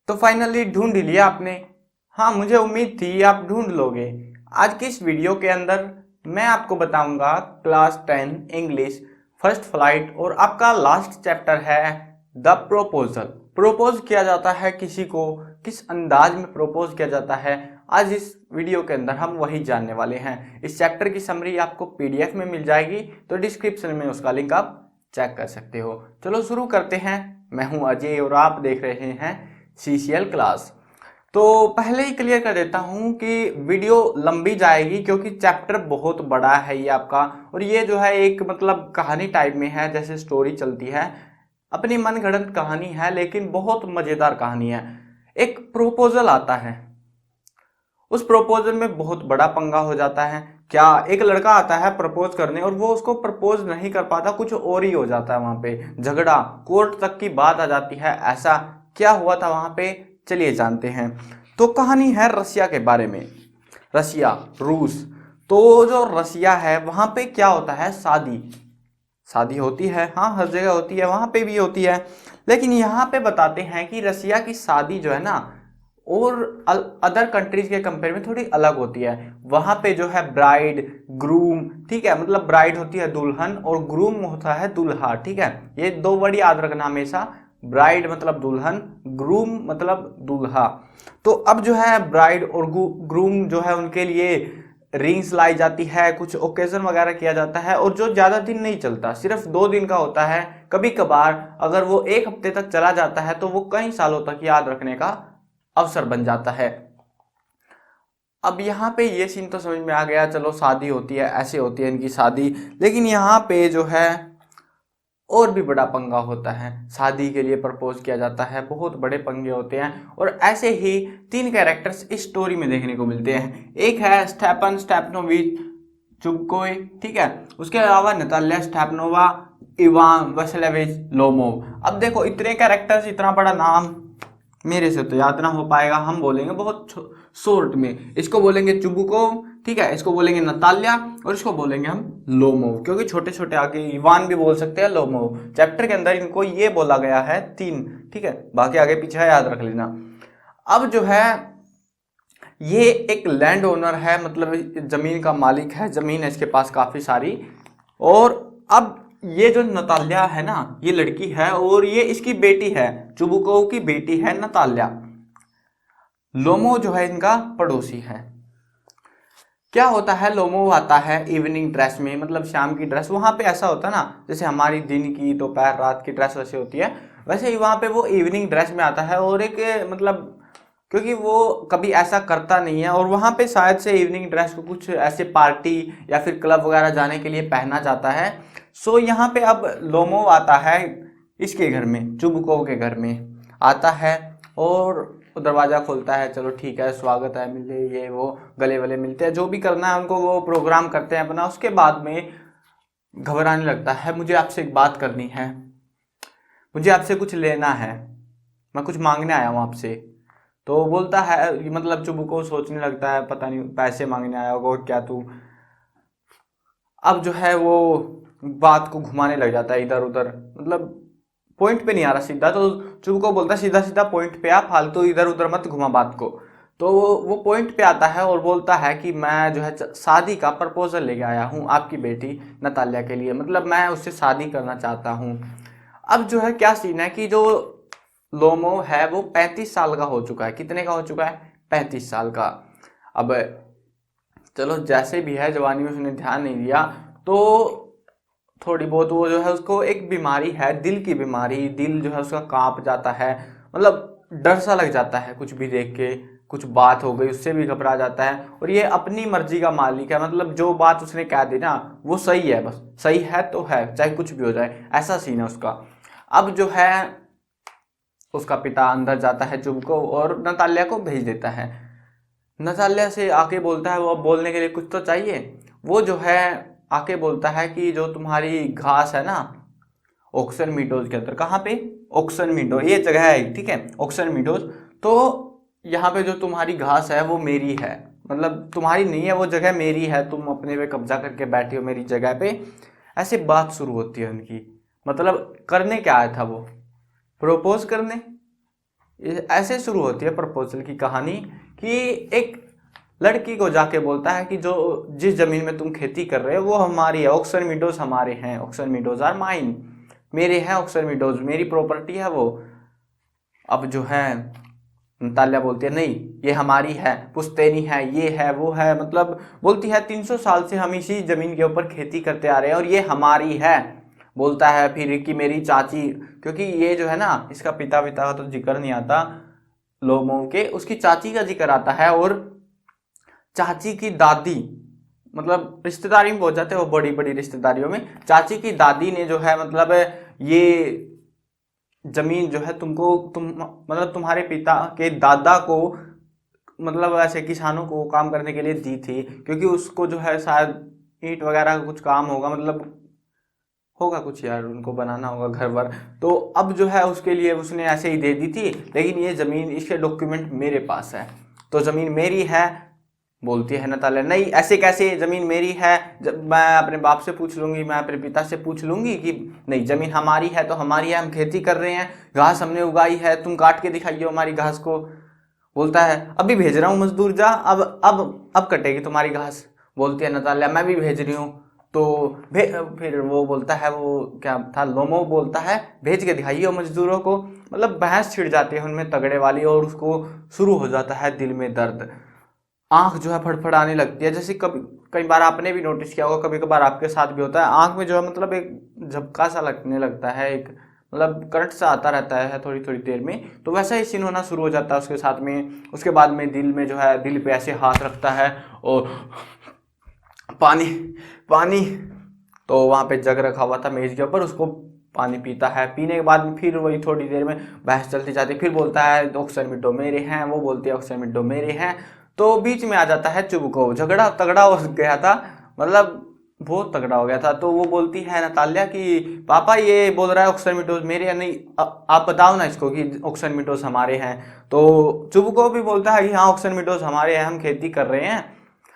तो फाइनली ढूंढ ही लिया आपने। हाँ, मुझे उम्मीद थी आप ढूंढ लोगे। आज की इस वीडियो के अंदर मैं आपको बताऊंगा क्लास 10 इंग्लिश फर्स्ट फ्लाइट, और आपका लास्ट चैप्टर है द प्रोपोजल। प्रोपोज किया जाता है किसी को, किस अंदाज में प्रोपोज किया जाता है, आज इस वीडियो के अंदर हम वही जानने वाले हैं। इस चैप्टर की समरी आपको पीडीएफ में मिल जाएगी, तो डिस्क्रिप्शन में उसका लिंक आप चेक कर सकते हो। चलो शुरू करते हैं। मैं हूं अजय और आप देख रहे हैं सीसीएल क्लास। तो पहले ही क्लियर कर देता हूं कि वीडियो लंबी जाएगी क्योंकि चैप्टर बहुत बड़ा है ये आपका, और ये जो है एक मतलब कहानी टाइप में है, जैसे स्टोरी चलती है, अपनी मनगढ़ंत कहानी है लेकिन बहुत मजेदार कहानी है। एक प्रोपोजल आता है, उस प्रपोजल में बहुत बड़ा पंगा हो जाता है। क्या एक लड़का आता है प्रपोज करने और वो उसको प्रपोज नहीं कर पाता, कुछ और ही हो जाता है, वहां पे झगड़ा, कोर्ट तक की बात आ जाती है। ऐसा क्या हुआ था वहां पे, चलिए जानते हैं। तो कहानी है रसिया के बारे में। रसिया, रूस। तो जो रसिया है वहां पे क्या होता है, शादी शादी होती है। हाँ, हर जगह होती है, वहां पे भी होती है, लेकिन यहाँ पे बताते हैं कि रसिया की शादी जो है ना, और अदर कंट्रीज के कंपेयर में थोड़ी अलग होती है। वहां पे जो है ब्राइड ग्रूम, ठीक है, मतलब ब्राइड होती है दुल्हन और ग्रूम होता है दूल्हा, ठीक है। ये दो वर्ड याद रखना हमेशा, ब्राइड मतलब दुल्हन, ग्रूम मतलब दूल्हा। तो अब जो है ब्राइड और ग्रूम जो है उनके लिए रिंग्स लाई जाती है, कुछ ओकेजन वगैरह किया जाता है, और जो ज्यादा दिन नहीं चलता, सिर्फ 2 दिन का होता है। कभी कभार अगर वो एक हफ्ते तक चला जाता है तो वो कई सालों तक याद रखने का अवसर बन जाता है। अब यहाँ पे ये सीन तो समझ में आ गया, चलो शादी होती है, ऐसे होती है इनकी शादी। लेकिन यहाँ पे जो है और भी बड़ा पंगा होता है। शादी के लिए प्रपोज किया जाता है, बहुत बड़े पंगे होते हैं, और ऐसे ही 3 कैरेक्टर्स इस स्टोरी में देखने को मिलते हैं। एक है स्टेपन स्टेपनोविच चुबकोय, ठीक है, उसके अलावा नताल्या स्टेपनोवा, इवान वसिलेविच लोमोव। अब देखो इतने कैरेक्टर्स, इतना बड़ा नाम मेरे से तो याद ना हो पाएगा, हम बोलेंगे बहुत शॉर्ट में। इसको बोलेंगे चुबुकोव, ठीक है, इसको बोलेंगे नताल्या, और इसको बोलेंगे हम लोमोव, क्योंकि छोटे छोटे आगे इवान भी बोल सकते हैं, लोमोव। चैप्टर के अंदर इनको ये बोला गया है 3, ठीक है, बाकी आगे पीछे याद रख लेना। अब जो है ये एक लैंड ओनर है, मतलब जमीन का मालिक है, जमीन है इसके पास काफी सारी। और अब ये जो नताल्या है ना, ये लड़की है और ये इसकी बेटी है, चुबुकोव की बेटी है नताल्या। लोमो जो है इनका पड़ोसी है। क्या होता है, लोमो आता है इवनिंग ड्रेस में, मतलब शाम की ड्रेस। वहां पे ऐसा होता है ना, जैसे हमारी दिन की दोपहर रात की ड्रेस वैसे होती है, वैसे ही वहां पे वो इवनिंग ड्रेस में आता है। और एक मतलब क्योंकि वो कभी ऐसा करता नहीं है, और वहां पे शायद से इवनिंग ड्रेस को कुछ ऐसे पार्टी या फिर क्लब वगैरह जाने के लिए पहना जाता है। सो यहाँ पे अब लोमो आता है इसके घर में, चुबकोव के घर में आता है, और दरवाजा खोलता है, चलो ठीक है स्वागत है, मिले, ये वो गले वले मिलते हैं, जो भी करना है उनको, वो प्रोग्राम करते हैं अपना। उसके बाद में घबराने लगता है, मुझे आपसे एक बात करनी है, मुझे आपसे कुछ लेना है, मैं कुछ मांगने आया हूँ आपसे। तो बोलता है, मतलब चुबुको सोचने लगता है, पता नहीं पैसे मांगने आया होगा क्या तू। अब जो है वो बात को घुमाने लग जाता है इधर उधर, मतलब पॉइंट पे नहीं आ रहा सीधा। तो चुबुको बोलता है सीधा सीधा पॉइंट पे आ, फालतू इधर उधर मत घुमा बात को। तो वो पॉइंट पे आता है और बोलता है कि मैं जो है शादी का प्रपोजल लेके आया हूँ आपकी बेटी नताल्या के लिए, मतलब मैं उससे शादी करना चाहता हूँ। अब जो है क्या सीन है कि जो लोमो है वो 35 साल का हो चुका है। कितने का हो चुका है, 35 साल का। अब चलो जैसे भी है, जवानी में उसने ध्यान नहीं दिया, तो थोड़ी बहुत वो जो है उसको एक बीमारी है, दिल की बीमारी, दिल जो है उसका कांप जाता है, मतलब डर सा लग जाता है कुछ भी देख के। कुछ बात हो गई उससे भी घबरा जाता है, और ये अपनी मर्जी का मालिक है, मतलब जो बात उसने कह दी ना वो सही है, बस सही है तो है, चाहे कुछ भी हो जाए, ऐसा सीन है उसका। अब जो है उसका पिता अंदर जाता है चुप को और नताल्या को भेज देता है। नताल्या से आके बोलता है, वो अब बोलने के लिए कुछ तो चाहिए। वो जो है आके बोलता है कि जो तुम्हारी घास है ना ओक्सन मीडोज के अंदर, कहाँ पे, ओक्सन मीडो ये जगह है, ठीक है, ओक्सन मीडोज। तो यहाँ पे जो तुम्हारी घास है वो मेरी है, मतलब तुम्हारी नहीं है, वो जगह मेरी है, तुम अपने पे कब्जा करके बैठी हो मेरी जगह पे। ऐसे बात शुरू होती है उनकी। मतलब करने क्या आया था वो, प्रोपोज करने। ऐसे शुरू होती है प्रपोजल की कहानी कि एक लड़की को जाके बोलता है कि जो जिस जमीन में तुम खेती कर रहे हो वो हमारी है, ऑक्सर मीडोज हमारे हैं, ऑक्सर मीडोज आर माइन, मेरे हैं ऑक्सर मीडोज, मेरी प्रॉपर्टी है वो। अब जो है नताल्या बोलती है नहीं ये हमारी है, पुश्तैनी है, ये है वो है, मतलब बोलती है 300 साल से हम इसी जमीन के ऊपर खेती करते आ रहे हैं और ये हमारी है। बोलता है फिर कि मेरी चाची, क्योंकि ये जो है ना इसका पिता का तो जिक्र नहीं आता लोमोव के, उसकी चाची का जिक्र आता है और चाची की दादी, मतलब रिश्तेदारी में पहुंच जाते हैं वो, बड़ी बड़ी रिश्तेदारियों में। चाची की दादी ने जो है मतलब ये जमीन जो है तुम मतलब तुम्हारे पिता के दादा को मतलब ऐसे किसानों को काम करने के लिए दी थी, क्योंकि उसको जो है शायद ईंट वगैरह का कुछ काम होगा, मतलब होगा कुछ यार, उनको बनाना होगा घर वर, तो अब जो है उसके लिए उसने ऐसे ही दे दी थी। लेकिन ये जमीन, इसके डॉक्यूमेंट मेरे पास है, तो जमीन मेरी है। बोलती है नताल्या नहीं ऐसे कैसे, जमीन मेरी है, जब मैं अपने बाप से पूछ लूंगी, मैं अपने पिता से पूछ लूंगी कि नहीं जमीन हमारी है तो हमारी है, हम खेती कर रहे हैं, घास हमने उगाई है, तुम काट के दिखाइए हमारी घास को। बोलता है अभी भेज रहा हूँ मजदूर, जा अब कटेगी तुम्हारी घास। बोलती है नताल्या मैं भी भेज रही हूँ। तो फिर वो बोलता है, वो क्या था, लोमो बोलता है भेज के दिखाइए मजदूरों को। मतलब बहस छिड़ जाती है उनमें तगड़े वाली, और उसको शुरू हो जाता है दिल में दर्द, आंख जो है फड़फड़ाने लगती है। जैसे कभी कई बार आपने भी नोटिस किया होगा, कभी कभार आपके साथ भी होता है, आंख में जो है मतलब एक झपका सा लगने लगता है, एक मतलब करंट सा आता रहता है थोड़ी थोड़ी देर में, तो वैसा ही सीन होना शुरू हो जाता है उसके साथ में। उसके बाद में दिल में जो है, दिल पे ऐसे हाथ रखता है और पानी पानी, तो वहाँ पे जग रखा हुआ था मेज के ऊपर, उसको पानी पीता है। पीने के बाद फिर वही थोड़ी देर में बहस चलती जाती, फिर बोलता है ऑक्सर मिडो मेरे हैं, वो बोलती है ऑक्सर मिडो मेरे हैं। तो बीच में आ जाता है चुबको, झगड़ा तगड़ा हो गया था, मतलब बहुत तगड़ा हो गया था। तो वो बोलती है नताल्या कि पापा ये बोल रहा है ऑक्सर मिटोस मेरे हैं, नहीं आप बताओ ना इसको कि ऑक्सर मिटोस हमारे हैं। तो चुबको भी बोलता है कि हाँ ऑक्सर मिटोस हमारे हैं, हम खेती कर रहे हैं,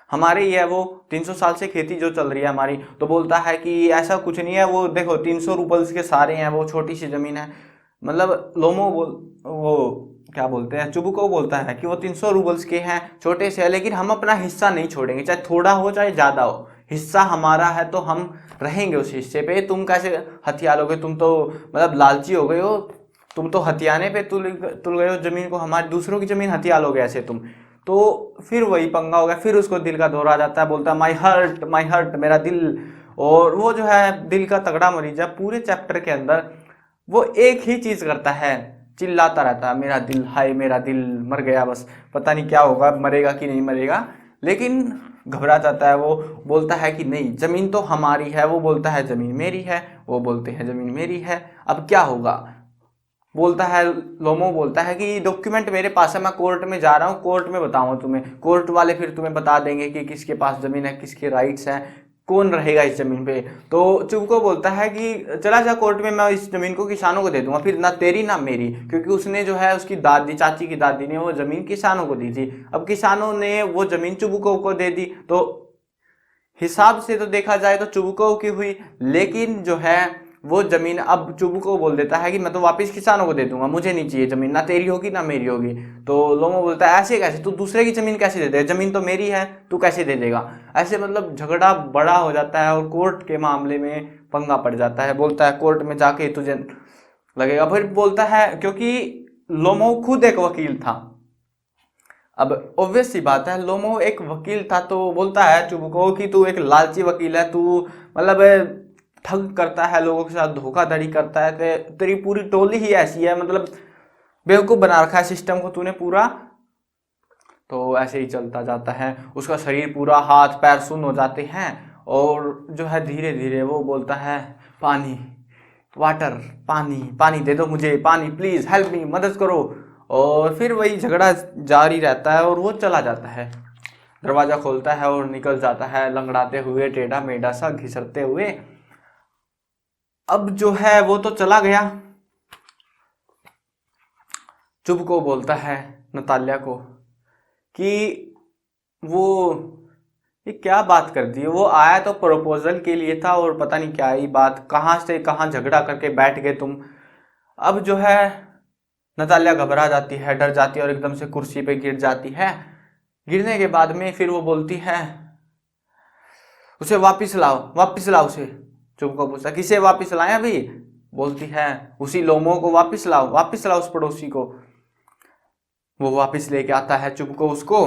हमारे ही है वो, 300 साल से खेती जो चल रही है हमारी। तो बोलता है कि ऐसा कुछ नहीं है, वो देखो 300 रूबल्स के सारे हैं, वो छोटी सी जमीन है। मतलब लोमो वो क्या बोलते हैं, चुबको बोलता है कि वो 300 रूबल्स के हैं, छोटे से है, लेकिन हम अपना हिस्सा नहीं छोड़ेंगे, चाहे थोड़ा हो चाहे ज्यादा हो, हिस्सा हमारा है तो हम रहेंगे उस हिस्से पे। तुम कैसे हथिया लोगे, तुम तो मतलब लालची हो गए हो, तुम तो हथियाने पे तुल गए हो जमीन को, हमारी दूसरों की जमीन हथिया लोगे ऐसे तुम। तो फिर वही पंगा हो गया, फिर उसको दिल का दौरा आ जाता है, बोलता है माई हर्ट मेरा दिल। और वो जो है दिल का तगड़ा मरीज है, पूरे चैप्टर के अंदर वो एक ही चीज करता है, चिल्लाता रहता है मेरा दिल, हाय मेरा दिल मर गया, बस पता नहीं क्या होगा, मरेगा कि नहीं मरेगा। लेकिन घबरा जाता है वो, बोलता है कि नहीं जमीन तो हमारी है, वो बोलता है जमीन मेरी है, वो बोलते हैं जमीन मेरी है, अब क्या होगा। बोलता है लोमो बोलता है कि डॉक्यूमेंट मेरे पास है, मैं कोर्ट में जा रहा हूँ, कोर्ट में बताऊंगा तुम्हें, कोर्ट वाले फिर तुम्हें बता देंगे कि किसके पास जमीन है, किसके राइट्स हैं, कौन रहेगा इस जमीन पे। तो चुबको बोलता है कि चला जा कोर्ट में, मैं इस जमीन को किसानों को दे दूंगा, फिर ना तेरी ना मेरी, क्योंकि उसने जो है उसकी दादी, चाची की दादी ने वो जमीन किसानों को दी थी, अब किसानों ने वो जमीन चुबको को दे दी, तो हिसाब से तो देखा जाए तो चुबको की हुई। लेकिन जो है वो जमीन अब चुबको बोल देता है कि मैं तो वापस किसानों को दे दूंगा, मुझे नहीं चाहिए जमीन, ना तेरी होगी ना मेरी होगी। तो लोमो बोलता है ऐसे कैसे, तू दूसरे की जमीन कैसे दे दे, जमीन तो मेरी है, तू कैसे दे देगा। ऐसे मतलब झगड़ा बड़ा हो जाता है और कोर्ट के मामले में पंगा पड़ जाता है। बोलता है कोर्ट में जाके तुझे लगेगा, फिर बोलता है क्योंकि लोमो खुद एक वकील था, अब ऑब्वियस सी बात है लोमो एक वकील था, तो बोलता है चुबको कि तू एक लालची वकील है, तू मतलब ठग करता है लोगों के साथ, धोखाधड़ी करता है, तेरी पूरी टोली ही ऐसी है, मतलब बेवकूफ बना रखा है सिस्टम को तूने पूरा। तो ऐसे ही चलता जाता है, उसका शरीर पूरा, हाथ पैर सुन्न हो जाते हैं, और जो है धीरे धीरे वो बोलता है पानी, वाटर, पानी पानी दे दो मुझे, पानी प्लीज हेल्प मी, मदद करो। और फिर वही झगड़ा जारी रहता है और वो चला जाता है, दरवाजा खोलता है और निकल जाता है लंगड़ाते हुए, टेढ़ा मेढ़ा सा घिसरते हुए। अब जो है वो तो चला गया। चुप को बोलता है नताल्या को कि वो ये क्या बात कर दी है, वो आया तो प्रपोजल के लिए था और पता नहीं क्या ही बात, कहाँ से कहाँ झगड़ा करके बैठ गए तुम। अब जो है नतालिया घबरा जाती है, डर जाती है और एकदम से कुर्सी पे गिर जाती है। गिरने के बाद में फिर वो बोलती है, उसे वापिस लाओ, वापिस लाओ उसे। चुबको पूछता, किसे वापिस लाएं अभी? बोलती है, उसी लोमो को वापिस लाओ, वापिस लाओ उस पड़ोसी को। वो वापिस लेके आता है चुबको उसको।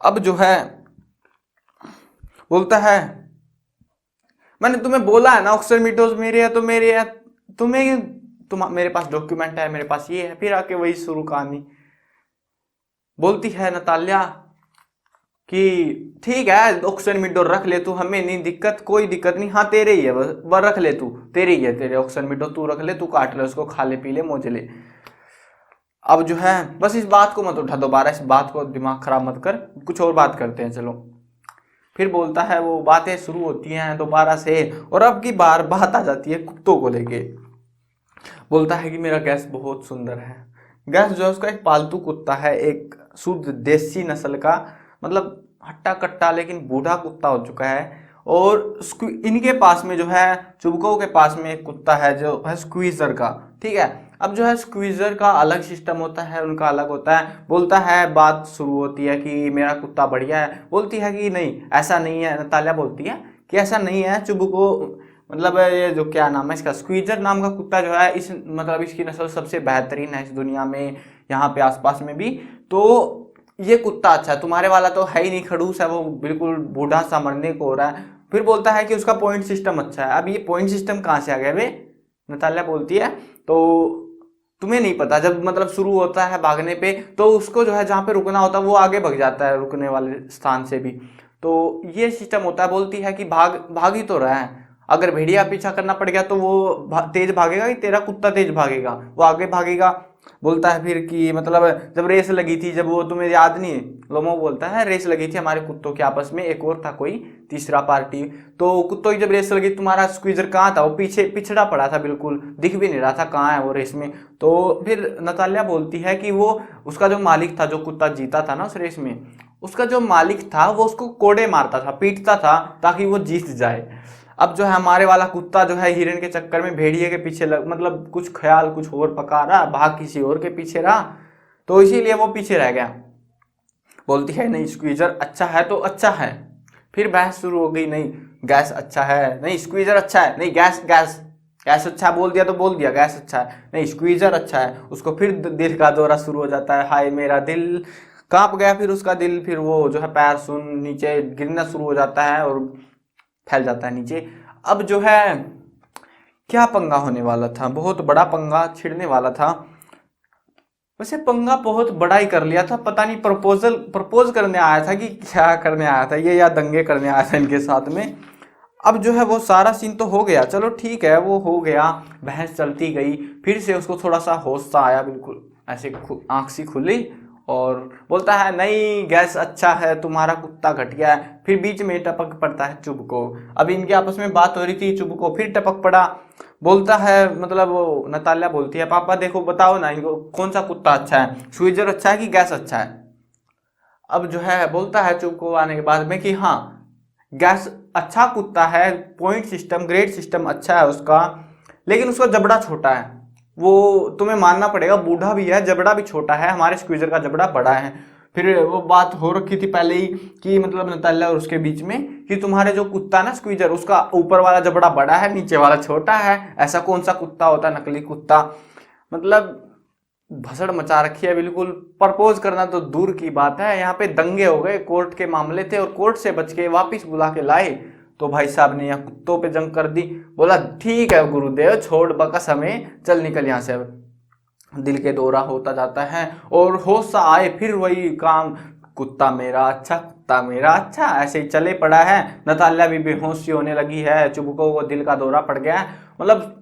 अब जो है बोलता है, मैंने तुम्हें बोला है ना ऑक्सर मीटोज मेरे है तो मेरे है, तुम मेरे पास डॉक्यूमेंट है, मेरे पास ये है। फिर आके वही शुरू कहानी। बोलती है नतालिया कि ठीक है ऑक्सन मिडोर रख ले तू, हमें नहीं दिक्कत, कोई दिक्कत नहीं, हाँ तेरे ही है वह रख ले तू, तेरे ही है, तेरे ऑक्सन मिडोर तू रख ले, तू काट ले उसको, खा ले पी ले मौज ले। अब जो है बस इस बात को मत उठा दोबारा, इस बात को दिमाग खराब मत कर, कुछ और बात करते हैं चलो। फिर बोलता है, वो बातें शुरू होती हैं दोबारा से और अब की बार बात आ जाती है कुत्तों को लेके। बोलता है कि मेरा गैस बहुत सुंदर है। गैस जो है उसका एक पालतू कुत्ता है, एक शुद्ध देसी नस्ल का, मतलब हट्टा कट्टा लेकिन बूढ़ा कुत्ता हो चुका है। और इनके पास में जो है, चुबको के पास में एक कुत्ता है जो है स्क्वीजर का, ठीक है। अब जो है स्क्वीजर का अलग सिस्टम होता है, उनका अलग होता है। बोलता है, बात शुरू होती है कि मेरा कुत्ता बढ़िया है। बोलती है कि नहीं ऐसा नहीं है, नतालिया बोलती है कि ऐसा नहीं है, चुबको मतलब ये जो क्या नाम है इसका, स्क्वीजर नाम का कुत्ता जो है, इस मतलब इसकी नस्ल सबसे बेहतरीन है इस दुनिया में, यहाँ पे आसपास में भी। तो ये कुत्ता अच्छा है, तुम्हारे वाला तो है ही नहीं, खड़ूस है वो, बिल्कुल बूढ़ा सा मरने को हो रहा है। फिर बोलता है कि उसका पॉइंट सिस्टम अच्छा है। अब ये पॉइंट सिस्टम कहाँ से आ गया वे? नतालिया बोलती है, तो तुम्हें नहीं पता, जब मतलब शुरू होता है भागने पे तो उसको जो है जहाँ पे रुकना होता है वो आगे भाग जाता है रुकने वाले स्थान से भी। तो ये सिस्टम होता है। बोलती है कि भाग ही तो रहा है, अगर भेड़िया पीछा करना पड़ गया तो वो तेज भागेगा कि तेरा कुत्ता तेज भागेगा? वो आगे भागेगा। बोलता है फिर कि मतलब जब रेस लगी थी, जब वो तुम्हें याद नहीं है, लोमो बोलता है रेस लगी थी हमारे कुत्तों के आपस में, एक और था कोई तीसरा पार्टी, तो कुत्तों की जब रेस लगी तुम्हारा स्क्वीजर कहाँ था? वो पीछे पिछड़ा पड़ा था, बिल्कुल दिख भी नहीं रहा था कहाँ है वो रेस में। तो फिर नतालिया बोलती है कि वो उसका जो मालिक था, जो कुत्ता जीता था ना उस रेस में, उसका जो मालिक था वो उसको कोड़े मारता था, पीटता था ताकि वो जीत जाए। अब जो है हमारे वाला कुत्ता जो है हिरन के चक्कर में भेड़िए के पीछे मतलब कुछ ख्याल कुछ और पका रहा, भाग किसी और के पीछे रहा, तो इसीलिए वो पीछे रह गया। बोलती है नहीं स्क्वीजर अच्छा है तो अच्छा है। फिर बहस शुरू हो गई, नहीं गैस अच्छा है, नहीं स्क्वीजर अच्छा है, नहीं गैस गैस गैस अच्छा बोल दिया तो बोल दिया, गैस अच्छा है, नहीं स्क्वीजर अच्छा है। उसको फिर दिल का दौरा शुरू हो जाता है, हाय मेरा दिल कांप गया फिर उसका दिल। फिर वो जो है पैर सुन नीचे गिरना शुरू हो जाता है और फैल जाता है नीचे। अब जो है क्या पंगा होने वाला था, बहुत बड़ा पंगा छिड़ने वाला था। वैसे पंगा बहुत बड़ा ही कर लिया था, पता नहीं प्रपोज करने आया था कि क्या करने आया था ये, या दंगे करने आया था इनके साथ में। अब जो है वो सारा सीन तो हो गया, चलो ठीक है वो हो गया, बहस चलती गई। फिर से उसको थोड़ा सा होश सा आया, बिल्कुल ऐसे आंख सी खुली और बोलता है नहीं गैस अच्छा है, तुम्हारा कुत्ता घट गया है। फिर बीच में टपक पड़ता है चुबको। अब इनके आपस में बात हो रही थी, चुबको फिर टपक पड़ा। बोलता है मतलब वो नतालिया बोलती है, पापा देखो बताओ ना इनको कौन सा कुत्ता अच्छा है, स्क्वीजर अच्छा है कि गैस अच्छा है? अब जो है बोलता है चुबको आने के बाद में कि हाँ गैस अच्छा कुत्ता है, पॉइंट सिस्टम ग्रेड सिस्टम अच्छा है उसका, लेकिन उसका जबड़ा छोटा है, वो तुम्हें मानना पड़ेगा, बूढ़ा भी है जबड़ा भी छोटा है, हमारे स्क्वीजर का जबड़ा बड़ा है। फिर वो बात हो रखी थी पहले ही कि मतलब नतालिया और उसके बीच में कि तुम्हारे जो कुत्ता ना स्क्वीजर, उसका ऊपर वाला जबड़ा बड़ा है नीचे वाला छोटा है, ऐसा कौन सा कुत्ता होता है नकली कुत्ता? मतलब भसड़ मचा रखी है बिल्कुल। प्रपोज करना तो दूर की बात है, यहाँ पे दंगे हो गए, कोर्ट के मामले थे और कोर्ट से बच के वापिस बुला के लाए तो भाई साहब ने यहाँ कुत्तों पे जंग कर दी। बोला ठीक है गुरुदेव छोड़ बकस हमें, चल निकल यहाँ से। अब दिल के दौरा होता जाता है और होश सा आए फिर वही काम, कुत्ता मेरा अच्छा, कुत्ता मेरा अच्छा, ऐसे ही चले पड़ा है। नतालिया भी बेहोश सी होने लगी है, चुबको को दिल का दौरा पड़ गया है, मतलब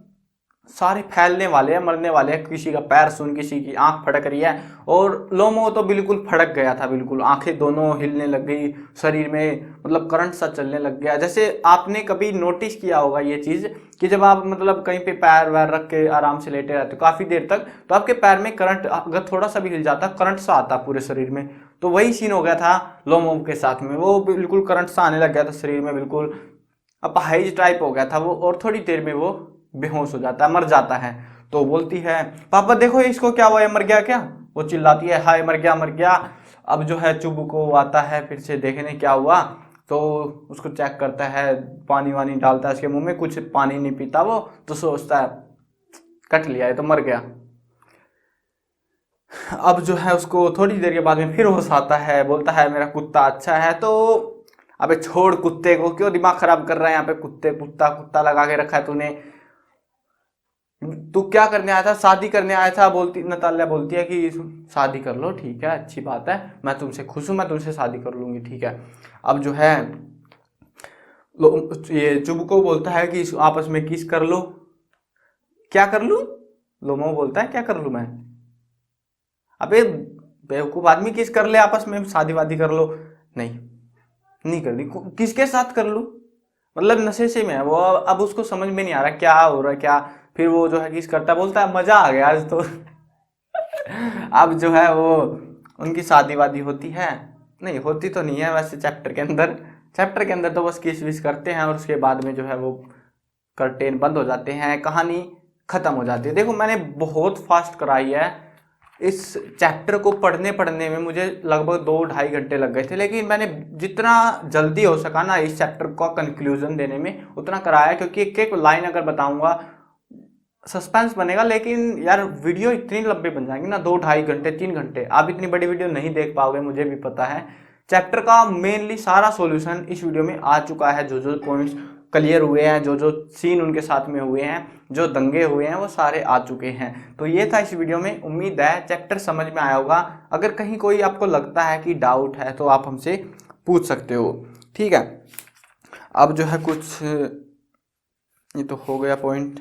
सारे फैलने वाले हैं, मरने वाले हैं, किसी का पैर सुन किसी की आंख फड़क रही है। और लोमो तो बिल्कुल फड़क गया था, बिल्कुल आंखें दोनों हिलने लग गई, शरीर में मतलब करंट सा चलने लग गया। जैसे आपने कभी नोटिस किया होगा ये चीज कि जब आप मतलब कहीं पे पैर वैर रख के आराम से लेटे रहते हो काफी देर तक, तो आपके पैर में करंट अगर थोड़ा सा भी हिल जाता करंट सा आता पूरे शरीर में। तो वही सीन हो गया था लोमो के साथ में, वो बिल्कुल करंट सा आने लग गया था शरीर में, बिल्कुल अपाहिज टाइप हो गया था वो, और थोड़ी देर में वो बेहोश हो जाता है, मर जाता है। तो बोलती है पापा देखो इसको क्या हुआ, ये मर गया क्या। वो चिल्लाती है हाय मर गया मर गया। अब जो है चुबुको आता है फिर से देखने क्या हुआ, तो उसको चेक करता है, पानी वानी डालता है उसके मुंह में, कुछ पानी नहीं पीता वो, तो सोचता है कट लिया है तो मर गया। अब जो है उसको थोड़ी देर के बाद में फिर होश आता है, बोलता है मेरा कुत्ता अच्छा है। तो अबे छोड़ कुत्ते को, क्यों दिमाग खराब कर रहा है यहाँ पे, कुत्ते कुत्ता कुत्ता लगा के रखा है तूने, तू क्या करने आया था, शादी करने आया था। बोलती नताल्या बोलती है कि शादी कर लो ठीक है अच्छी बात है, मैं तुमसे खुश हूं, मैं तुमसे शादी कर लूंगी ठीक है। अब जो है ये चुबको बोलता है कि आपस में किस कर लो। क्या कर लूं, लोमो बोलता है क्या कर लूं मैं। अबे बेवकूफ आदमी, किस कर ले आपस में, शादी वादी कर लो। नहीं नहीं करनी, किसके साथ कर लूं, मतलब नशे से में है वो। अब उसको समझ में नहीं आ रहा क्या हो रहा है क्या। फिर वो जो है किस करता है, बोलता है मजा आ गया आज तो। अब जो है वो उनकी शादी वादी होती है, नहीं होती तो नहीं है वैसे चैप्टर के अंदर तो बस किस विस करते हैं और उसके बाद में जो है वो कर्टेन बंद हो जाते हैं, कहानी खत्म हो जाती है। देखो मैंने बहुत फास्ट कराई है, इस चैप्टर को पढ़ने पढ़ने में मुझे लगभग 2-2.5 घंटे लग गए थे, लेकिन मैंने जितना जल्दी हो सका ना इस चैप्टर का कंक्लूजन देने में उतना कराया, क्योंकि एक एक लाइन अगर बताऊंगा सस्पेंस बनेगा, लेकिन यार वीडियो इतनी लंबी बन जाएंगी ना, 2-2.5 घंटे 3 घंटे, आप इतनी बड़ी वीडियो नहीं देख पाओगे मुझे भी पता है। चैप्टर का मेनली सारा सॉल्यूशन इस वीडियो में आ चुका है, जो जो पॉइंट्स क्लियर हुए हैं, जो जो सीन उनके साथ में हुए हैं, जो दंगे हुए हैं वो सारे आ चुके हैं। तो ये था इस वीडियो में, उम्मीद है चैप्टर समझ में आया होगा। अगर कहीं कोई आपको लगता है कि डाउट है तो आप हमसे पूछ सकते हो, ठीक है। अब जो है कुछ ये तो हो गया पॉइंट,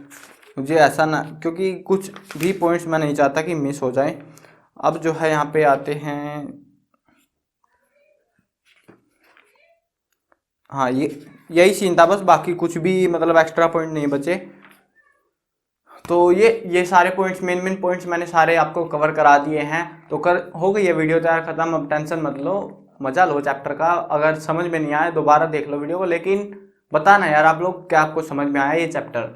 मुझे ऐसा ना, क्योंकि कुछ भी पॉइंट्स मैं नहीं चाहता कि मिस हो जाए। अब जो है यहाँ पे आते हैं, हाँ ये यही सीन था बस, बाकी कुछ भी मतलब एक्स्ट्रा पॉइंट नहीं बचे। तो ये सारे पॉइंट्स मेन पॉइंट्स मैंने सारे आपको कवर करा दिए हैं। तो हो गई है वीडियो तैयार खत्म, अब टेंशन मत लो, मजा लो चैप्टर का। अगर समझ में नहीं आया दोबारा देख लो वीडियो को, लेकिन बताना यार आप लोग क्या आपको समझ में आया ये चैप्टर।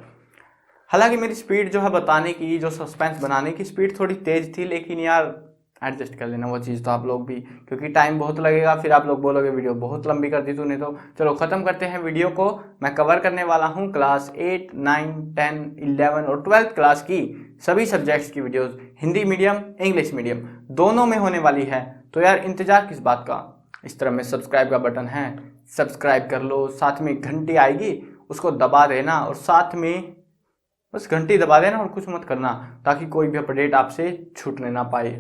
हालांकि मेरी स्पीड जो है बताने की, जो सस्पेंस बनाने की स्पीड थोड़ी तेज थी, लेकिन यार एडजस्ट कर लेना वो चीज़ तो आप लोग भी, क्योंकि टाइम बहुत लगेगा, फिर आप लोग बोलोगे वीडियो बहुत लंबी कर दी तूने। तो चलो ख़त्म करते हैं वीडियो को। मैं कवर करने वाला हूँ क्लास 8, 9, 10, 11 और 12th क्लास की सभी सब्जेक्ट्स की videos, Hindi medium English medium दोनों में होने वाली है। तो यार इंतज़ार किस बात का, इस तरह में सब्सक्राइब का बटन है, सब्सक्राइब कर लो, साथ में घंटी आएगी उसको दबा देना, और साथ में बस घंटी दबा देना और कुछ मत करना, ताकि कोई भी अपडेट आपसे छूटने ना पाए।